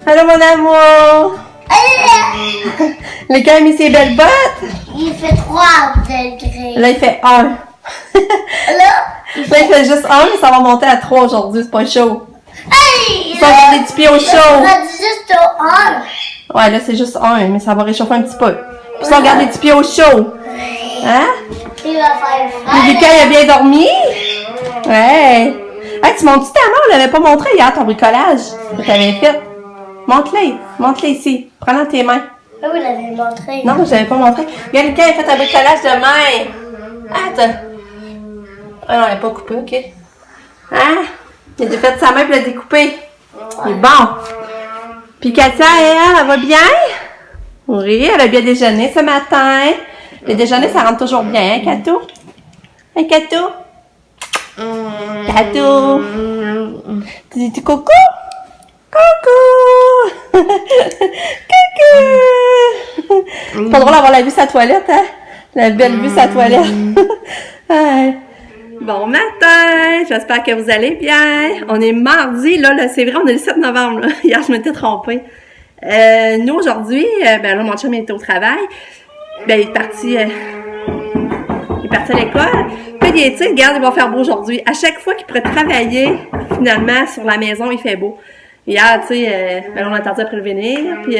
Allô, mon amour! Le gars a mis ses belles bottes? Il fait 3 degrés. Là, il fait 1. Là, il fait juste 1, mais ça va monter à 3 aujourd'hui, c'est pas chaud. hey! Il faut garder du pied au chaud. Ça dit juste au 1. Ouais, là, c'est juste 1, mais ça va réchauffer un petit peu. Puis ça va garder du pied au chaud. Hein? Il va faire froid. Le Lucas, il a bien dormi? Ouais. Hey, tu montres-tu ta main? On l'avait pas montré hier, ton bricolage que t'avais fait. Montre-le ici. Prends dans tes mains. Ah oui, il l'avait montré. Non, je l'avais pas montré. Regarde, Lucas, il a fait un bricolage de main. Attends. Ah non, il n'a pas coupé, ok. Hein? Il a fait sa main pour la découper. Il est bon. Puis Katia, elle va bien? Oui, elle a bien déjeuné ce matin. Le déjeuner, ça rentre toujours bien, hein, Kato? Hein, Kato? Kato? Tu dis coucou? Coucou! Coucou! Pas drôle d'avoir la vue sa toilette, hein? La belle vue sa toilette. Ouais. Bon matin! J'espère que vous allez bien. On est mardi, là c'est vrai, on est le 7 novembre. Là. Hier, je m'étais trompée. Nous, aujourd'hui, ben là, mon chum était au travail. Ben, il est parti à l'école. Puis, tu sais, regarde, il va faire beau aujourd'hui. À chaque fois qu'il pourrait travailler, finalement, sur la maison, il fait beau. Hier, tu sais, ben, on attendait après le venir, puis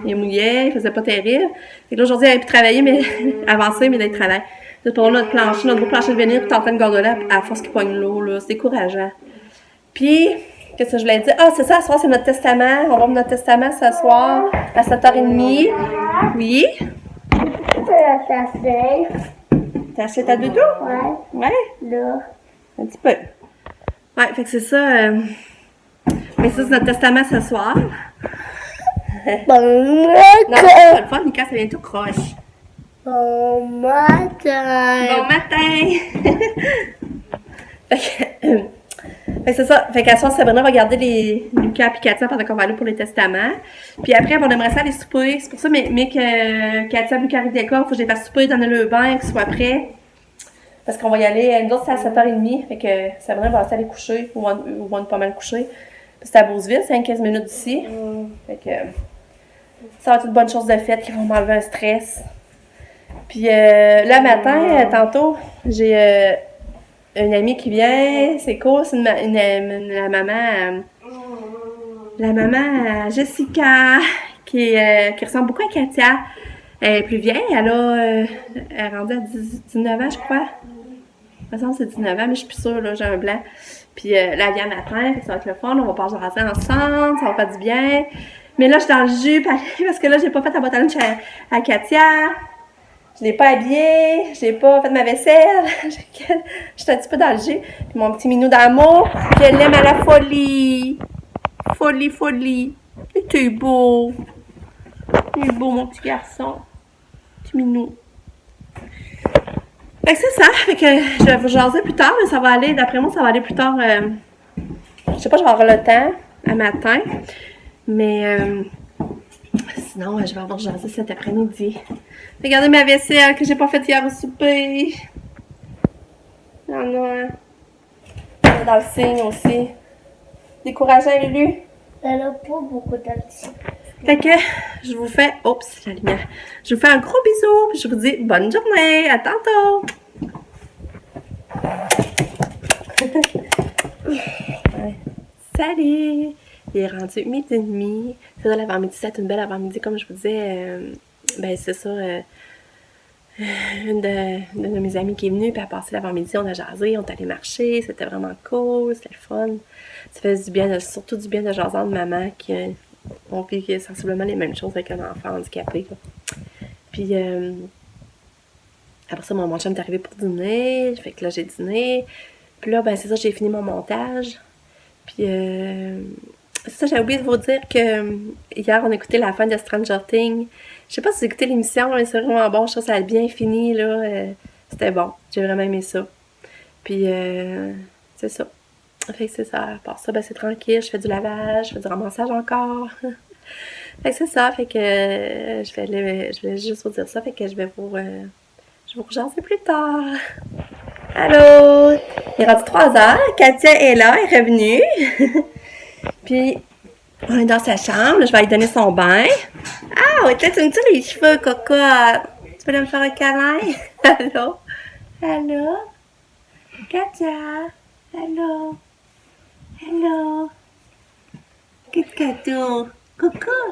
il mouillait, il faisait pas terrible. Et là, aujourd'hui, il avait pu travailler, mais avancer, mais d'être travail. C'est pour notre plancher, notre beau plancher de venir, puis t'es en train de gondoler à force qu'il pogne l'eau, là. C'est décourageant. Puis, qu'est-ce que je voulais dire? Ah, c'est ça, ce soir, c'est notre testament. On va voir notre testament ce soir, à 7h30. Oui? T'as acheté ta doudou? Ouais. Ouais? Là. Un petit peu. Ouais, fait que c'est ça. Mais ça, c'est notre testament ce soir. Bon Non, c'est pas le fun, Mika, ça vient tout croche. Bon matin. Bon matin! Fait que c'est ça. Fait qu'à soir, Sabrina va garder les Lucas et Katia pendant qu'on va aller pour les testaments. Puis après, on aimerait ça aller souper. C'est pour ça, mais que Katia et Lucas arrivent d'école, il faut que je les fasse souper, donner le bain, qu'ils soient prêts. Parce qu'on va y aller, nous autres, c'est à 7h30. Fait que Sabrina va rester aller coucher, ou va pas mal coucher. Puis c'est à Beauceville, c'est à 15 minutes d'ici. Fait que ça va être une bonne chose de fait qui vont m'enlever un stress. Puis là, matin, tantôt, j'ai une amie qui vient, c'est cool, c'est la maman Jessica, qui ressemble beaucoup à Katia. Elle est plus vieille, elle est rendue à 19 ans, je crois. Il me semble que c'est 19 ans, mais je suis plus sûre, là, j'ai un blanc. Puis là, elle vient matin, ça va être le fun, on va passer ensemble, ça va faire du bien. Mais là, je suis dans le jus, parce que là, j'ai pas fait la boîte à lunch à Katia. Je l'ai pas habillée, j'ai pas fait ma vaisselle. J'étais un petit peu dans le jus. Puis mon petit minou d'amour, je l'aime à la folie. Folie. Et t'es beau. Il est beau, mon petit garçon. Petit minou. Fait que c'est ça. Fait que je vais vous jaser plus tard, mais ça va aller, d'après moi, ça va aller plus tard. Je sais pas, je vais avoir le temps à matin. Mais sinon, je vais avoir jasé cet après-midi. Regardez ma vaisselle que j'ai pas faite hier au souper. Non. Dans le signe aussi. Décourageant, Lulu. Elle a pas beaucoup d'altitude. Fait que je vous fais... Oups, la lumière. Je vous fais un gros bisou. Puis je vous dis bonne journée. À tantôt. Ouais. Salut. Il est rendu 12h30. C'est ça l'avant-midi. C'est une belle avant-midi. Comme je vous disais, ben c'est ça. Une de mes amies qui est venue, puis elle a passé l'avant-midi, on a jasé, on est allé marcher, c'était vraiment cool, c'était le fun. Ça fait du bien, surtout du bien de jaser de maman qui ont vécu sensiblement les mêmes choses avec un enfant handicapé. Là. Puis après ça, mon chum est arrivé pour dîner, fait que là j'ai dîné. Puis là, ben c'est ça, j'ai fini mon montage. Puis c'est ça, j'ai oublié de vous dire que hier on a écouté la fin de Stranger Things. Je sais pas si vous écoutez l'émission, mais c'est vraiment bon. Je trouve que ça a bien fini, là. C'était bon. J'ai vraiment aimé ça. Puis, c'est ça. Fait que c'est ça. À part ça, ben c'est tranquille. Je fais du lavage, je fais du ramassage encore. Fait que c'est ça. Fait que je vais juste vous dire ça. Fait que je vais vous rejaser plus tard. Allô? Il est rendu 3h. Katia est là, elle est revenue. Puis, On est dans sa chambre. Je vais lui donner son bain. Ah, ouais, tu me les cheveux, cocotte. Tu veux me faire un câlin? Allô? Allô? Katia? Allô? Allô? Qu'est-ce que tu? Coucou!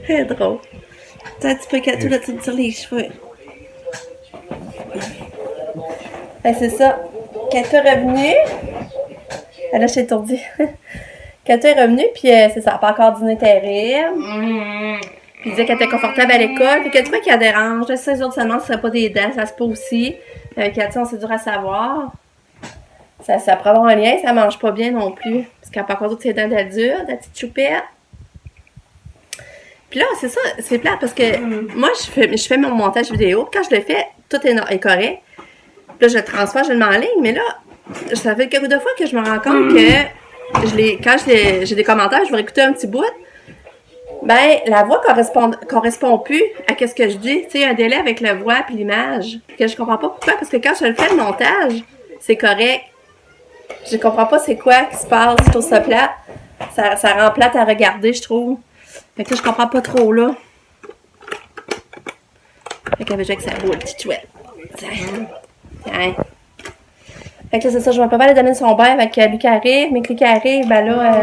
C'est drôle. Toi, tu peux Katou, là, tu me tires les cheveux. Ben, c'est ça. Katou est revenue. Ah, là, je suis étourdie. Katou est revenue, puis c'est ça, elle n'a pas encore dîné terrible. Puis il disait qu'elle était confortable à l'école, puis que tu vois qu'il y a des dérange. Je sais, les autres se demandent si ce serait pas des dents, ça se peut aussi. Katou, c'est dur à savoir. Ça pourrait avoir un lien, ça mange pas bien non plus. Parce qu'elle n'a pas encore toutes ses dents d'adulte, la petite choupette. Puis là, c'est ça, c'est plate parce que moi, je fais mon montage vidéo. Quand je le fais, tout est correct. Puis là, je le transfère, je le mets en ligne. Mais là, ça fait quelques fois que je me rends compte que quand j'ai des commentaires, je vais écouter un petit bout. Ben, la voix correspond plus à ce que je dis. Tu sais, il y a un délai avec la voix puis l'image. Que je comprends pas pourquoi. Parce que quand je le fais, le montage, c'est correct. Je comprends pas c'est quoi qui se passe. Je trouve ça plate. Ça rend plate à regarder, je trouve. Fait que là, je comprends pas trop, là. Fait qu'elle veut jouer avec sa boule, petite chouette. Tiens. Fait que là, c'est ça, je vais pas aller donner son bain avec lui qui arrive. Mais que lui qui arrive, ben là,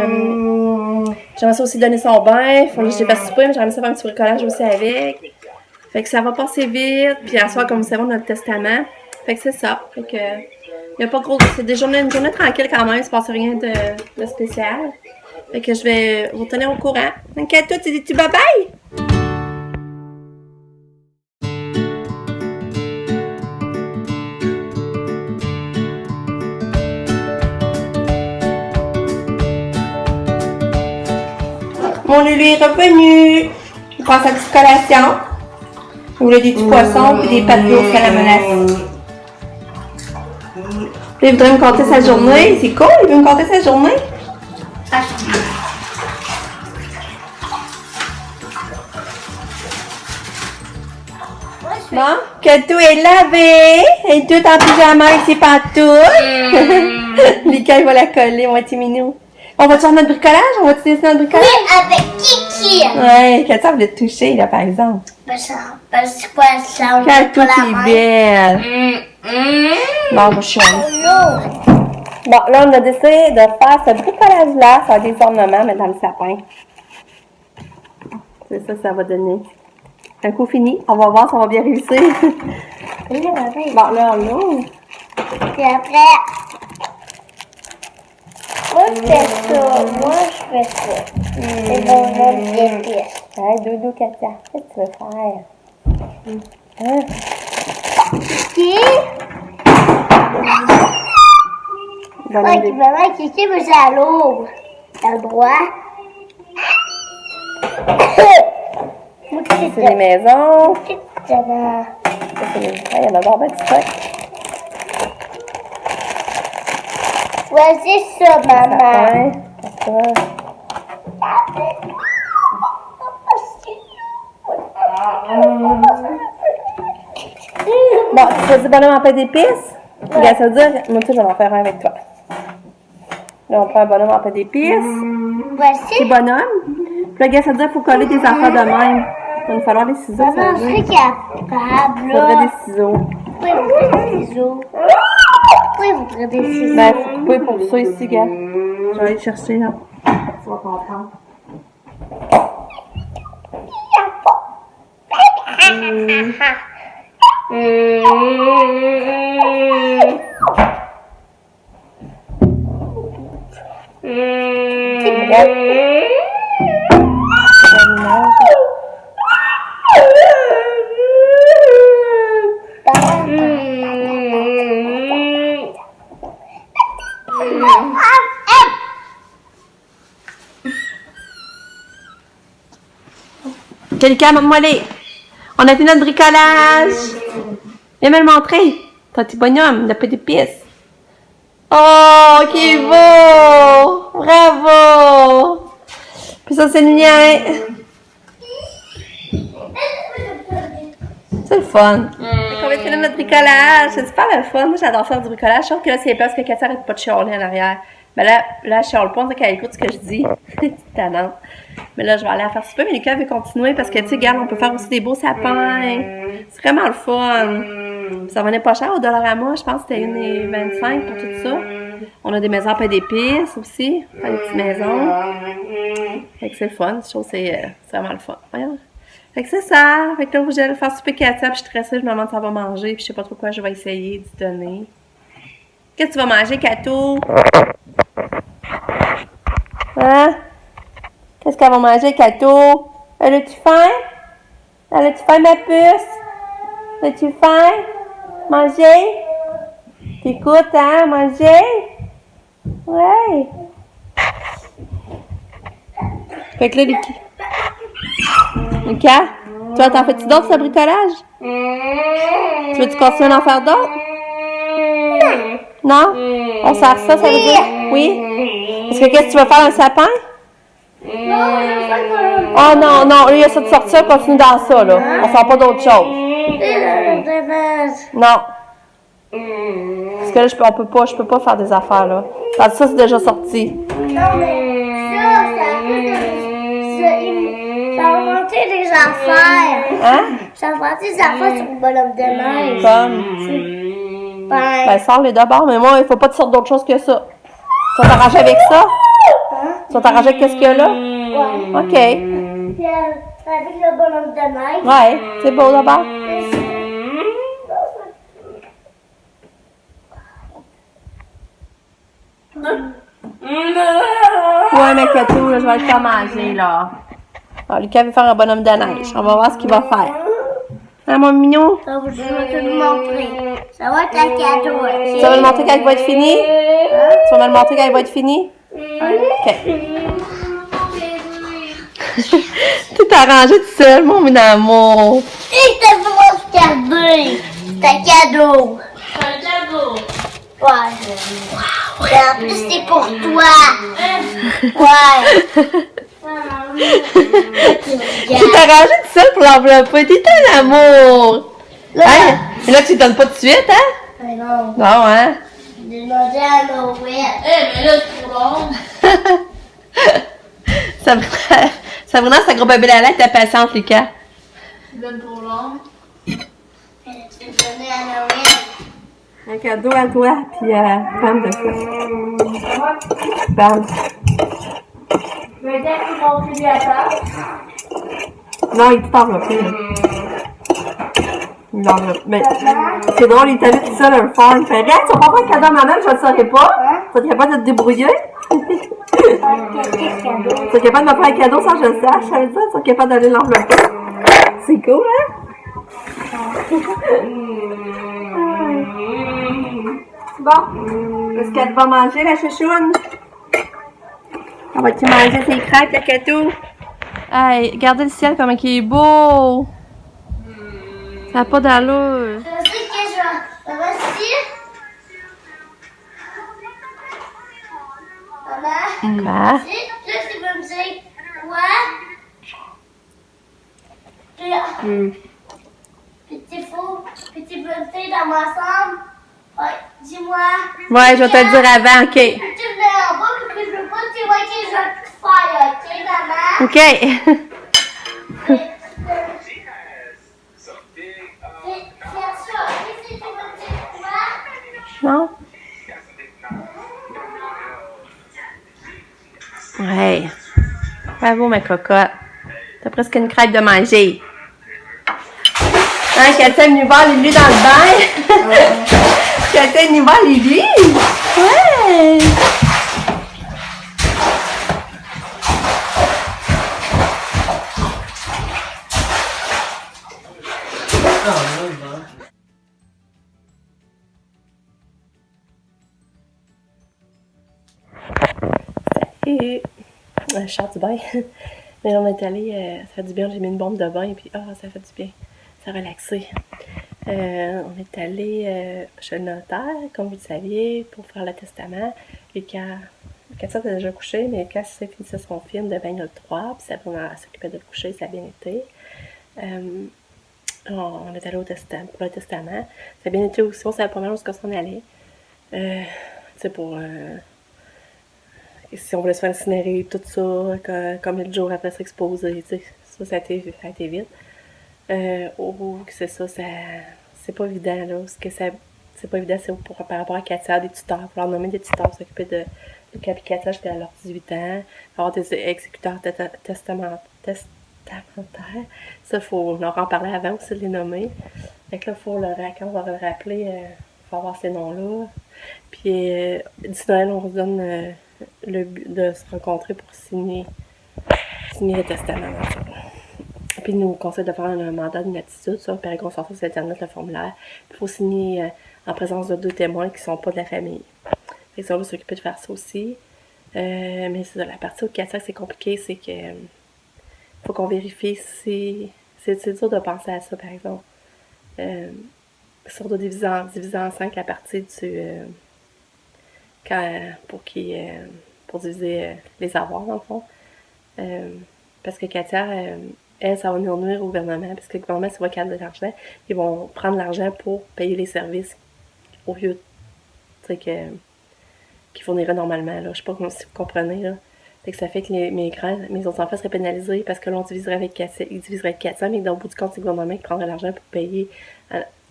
j'aimerais ça aussi donner son bain. Faut que je l'ai fait souper, mais j'aimerais ça faire un petit bricolage aussi avec. Fait que ça va passer vite. Puis à soir, comme vous savez, on a le testament. Fait que c'est ça. Fait que, y a pas gros. C'est une journée tranquille quand même, il se passe rien de spécial. Fait que je vais vous tenir au courant. Donc, à toi, tu dis-tu bye-bye? Mon Lulu est revenu. Il prend sa petite collation. Il voulait des petits poissons et des pâtes d'eau à la menace. Il voudrait me conter sa journée. C'est cool, il veut me conter sa journée. Bon, que tout est lavé. Et tout en pyjama avec ses pantoufles. Mika, il va la coller, moitié minou. On va-tu faire notre bricolage? On va-tu dessiner notre bricolage? Oui, avec Kiki. Ouais, Katia voulait te toucher, là, par exemple. Parce que ça, on Katia, peut pas la t'es main. belle. Bon, on va chialer. Oh, Bon, là, on a décidé de faire ce bricolage-là. Ça a des ornements, mais dans le sapin. C'est ça, ça va donner. Un coup fini. On va voir si on va bien réussir. Bon, là, on l'ouvre. Puis après, moi je fais ça. C'est vraiment bien pire. Hey, doudou, Katia. Qu'est-ce que tu veux faire? Hein? Kiki? Bon, Ouais, maman, Kiki, mais c'est à l'eau. T'as le droit? C'est des maisons. Ça va. Ça, c'est les... Il y en a d'abord du stock. Voici ça, maman. Ouais, c'est ça. Bon, tu choisis bonhomme en pain d'épices? Regarde, ça veut dire, moi, tu sais, je vais en faire un avec toi. Là, on prend un bonhomme en pain d'épices. C'est Voici. bonhomme. Puis là, regarde, ça veut dire qu'il faut coller des affaires de même. Il va nous falloir des ciseaux, ça Maman, veut je dire. suis capable, Il faudrait là. des ciseaux. Pourquoi il voudrait des ciseaux? Pourquoi il voudrait des ciseaux? Ben, faut couper pour ça ici, gars. Je vais aller le chercher, là. Tu vas comprendre. Quelqu'un, montre-moi les. On a fait notre bricolage. Viens me le montrer. Ton petit bonhomme, de petites pièces. Oh, qui beau! Bravo! Puis ça, c'est le mien. C'est le fun. On va finir notre bricolage. C'est super le fun. Moi, j'adore faire du bricolage. Je trouve que là, c'est parce que Katia arrête pas de chialer en arrière. Ben là, je chiale pas, on dirait qu'elle écoute ce que je dis. Petite tannante. Mais là, je vais aller la faire souper, mais Lucas veut continuer parce que, tu sais, regarde, on peut faire aussi des beaux sapins. C'est vraiment le fun. Ça venait pas cher au Dollarama, je pense que c'était 1,25 pour tout ça. On a des maisons à pain d'épices aussi, faire des petites maisons. Fait que c'est le fun, je trouve que c'est vraiment le fun. Voyons. Fait que c'est ça. Fait que là, j'allais faire souper Katia, puis je suis stressée, je me demande si elle va manger, puis je sais pas trop quoi je vais essayer d'y donner. Qu'est-ce que tu vas manger, Kato? Hein? Qu'est-ce qu'elle va manger, Kato? Elle a-tu faim? Elle a-tu faim, ma puce? As-tu faim? Manger? T'écoutes, hein? Manger? Ouais. Fait que là, Lucas, toi, t'en fais-tu d'autres, ce bricolage? Tu veux-tu continuer d'en faire d'autres? Non? On sert ça, ça veut dire? Oui? Parce que qu'est-ce que tu veux faire, un sapin? Oh non, non, lui, il a ça de sortir, continue dans ça, là. On sort pas d'autre chose. Non. Parce que là, je peux pas faire des affaires, là. Parce que ça, c'est déjà sorti. Non, mais ça a inventé des affaires. Hein? Ça a inventé des affaires sur le bonhomme de neige. Comme? Ben, sors les d'abord, mais moi, il faut pas te sortir d'autre chose que ça. Tu vas t'arranger avec ça? Tu vas t'arranger avec ce qu'il y a là? Ouais. OK. Puis, avec le bonhomme de neige. Ouais, c'est beau d'abord. Ouais, mais Kato, là, je vais le faire manger, là. Alors, Lucas veut faire un bonhomme de neige. On va voir ce qu'il va faire. Hein, mon mignon? Je vais te le montrer. Ça va être un cadeau, ok? Tu vas me le montrer quand il va être fini? Tu vas me le montrer quand il va être fini? OK. Tu t'es arrangé tout seul, mon amour. Et t'as pas regardé. C'est un cadeau. Un cadeau. Ouais. Et en plus, c'est pour toi. Ouais. Tu t'es arrangé tout seul pour l'envelopper. T'es un amour. Hein? Et là, tu ne donnes pas de suite, hein? Mais non. Non, hein? J'ai demandé à Noël. Mais là, c'est trop long. Sabrina, sa gros bébé Lala était patiente, Lucas. C'est bien trop long. Tu veux donner à Noël? Un cadeau à toi, puis Pam de ça. Pam. Je vais peut-être vous montrer à table. Non, il est tout enveloppé, là. Il l'enveloppe. Mais c'est drôle, il t'a vu tout seul un fort. Il fait, regarde, tu vas pas faire un cadeau à ma mère, je ne le saurais pas. Tu es capable de te débrouiller? Tu es capable de me faire un cadeau sans que je le sache, ça veut dire? Tu es capable d'aller l'envelopper? C'est cool, hein? Bon, est-ce qu'elle va manger, la chouchoune? On va-tu manger ses crêpes, le cadeau? Hey, regardez le ciel comme il est beau! Ça n'a pas d'allure! Je sais que je vais. Voici. Maman. Quoi? Là, tu veux me dire quoi? Puis tu veux me dire dans ma chambre? Ouais, dis-moi. Ouais, je vais te le dire avant, ok. Tu me mets en bas, parce que je veux pas que tu vois que je vais tout faire, ok, maman? Ok. Bien sûr, qu'est-ce que tu veux me dire quoi? Non? Ouais. Bravo, ma cocotte. T'as presque une crêpe de manger. Hein, Katia est venue voir Lulu dans le bain. Katia est venue voir Lulu. Ouais. Et je sors du bain. Mais là, on est allé, ça fait du bien, j'ai mis une bombe de bain et puis ça fait du bien. Ça a relaxé. On est allé chez le notaire, comme vous le saviez, pour faire le testament. Lucas était déjà couché, mais Lucas finissait son film de 23, puis Sabrina s'occupait de le coucher, ça a bien été. On est allé pour le testament. Ça a bien été aussi, on savait pas mal où on allait. C'est pour si on voulait se faire incinérer, tout ça, comme le jour après s'exposer, tu sais, ça a été vite. Que c'est ça, c'est pas évident, là. C'est pas évident, c'est par rapport à Katia, des tuteurs, faut leur nommer des tuteurs, s'occuper de Katia jusqu'à leurs 18 ans, avoir des exécuteurs testamentaires. Ça, faut leur en parler avant aussi de les nommer. Fait que là, quand on va le rappeler, faut avoir ces noms-là. Puis, d'ici Noël, on vous donne le but de se rencontrer pour signer le testament. Puis, il nous conseille de faire un mandat d'inaptitude sur Pérégon sur Internet, le formulaire. Il faut signer en présence de 2 témoins qui ne sont pas de la famille. Fait que ça, on va s'occuper de faire ça aussi. Mais c'est la partie où Katia, c'est compliqué, c'est que faut qu'on vérifie si... C'est dur de penser à ça, par exemple. Si on doit diviser en 5 la partie pour diviser les avoirs, dans le fond. Parce que Katia, elle, ça va nous nuire au gouvernement, parce que le gouvernement, s'il voit qu'elle a de l'argent, ils vont prendre l'argent pour payer les services au lieu de, qu'ils fourniraient normalement. Là. Je sais pas si vous comprenez. Là. Fait que ça fait que mes autres enfants seraient pénalisés parce que l'on diviserait avec Katia, ils diviseraient avec Katia, mais au bout du compte, c'est le gouvernement qui prendrait l'argent pour payer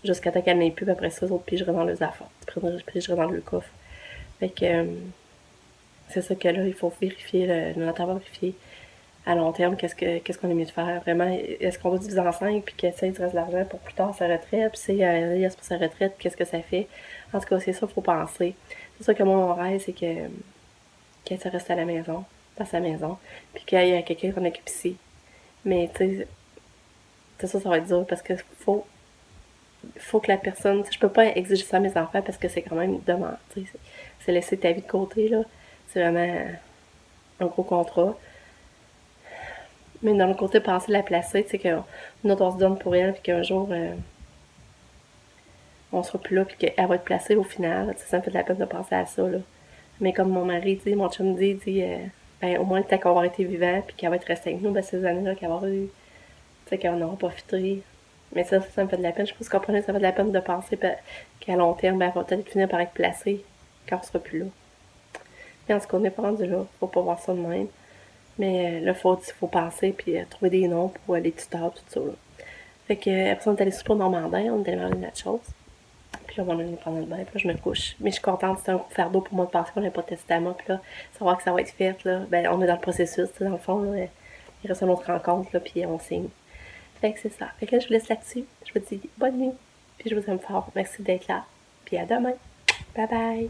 jusqu'à temps qu'elle n'ait plus, puis après ça, les autres pigeraient dans leurs affaires, pigeraient dans le coffre. Fait que c'est ça que là, il faut vérifier, le notaire va vérifier à long terme qu'est-ce qu'on est mieux de faire. Vraiment, est-ce qu'on va diviser en 5 puis qu'il reste de l'argent pour plus tard sa retraite, puis il reste pour sa retraite, qu'est-ce que ça fait? En tout cas, c'est ça qu'il faut penser. C'est ça que moi, mon rêve, c'est qu'elle reste à la maison, dans sa maison, puis qu'il y ait quelqu'un qu'on occupe ici. Mais, tu sais, ça va être dur parce que faut que la personne... Je peux pas exiger ça à mes enfants parce que c'est quand même une demande, tu sais. C'est laisser ta vie de côté, là. C'est vraiment un gros contrat. Mais d'un autre côté, penser la placer, tu sais, que nous autres, on se donne pour elle, puis qu'un jour, on sera plus là, puis qu'elle va être placée au final. Ça me fait de la peine de penser à ça, là. Mais comme mon mari dit, mon chum dit, ben, au moins le temps qu'on va avoir été vivant, puis qu'elle va être restée avec nous, ben, ces années-là qu'elle va avoir eu, tu sais, qu'on aura profité. Mais ça me fait de la peine. Je pense que vous comprenez, ça me fait de la peine de penser qu'à long terme, ben, elle va peut-être finir par être placée quand on sera plus là. Mais en tout cas, on n'est pas rendu là. Faut pas voir ça de même. Mais là, faut penser, puis trouver des noms pour les tuteurs, tout ça, là. Fait que, après ça, on est allé super au Normandin, on est allé manger notre chose. Puis là, on va aller prendre notre bain, puis là, je me couche. Mais je suis contente, c'était un coup de fardeau pour moi de penser qu'on n'avait pas de testament, puis là, savoir que ça va être fait, là. Ben, on est dans le processus, dans le fond, là. Il reste une autre rencontre, là, puis on signe. Fait que c'est ça. Fait que là, je vous laisse là-dessus. Je vous dis bonne nuit, puis je vous aime fort. Merci d'être là. Puis à demain. Bye bye.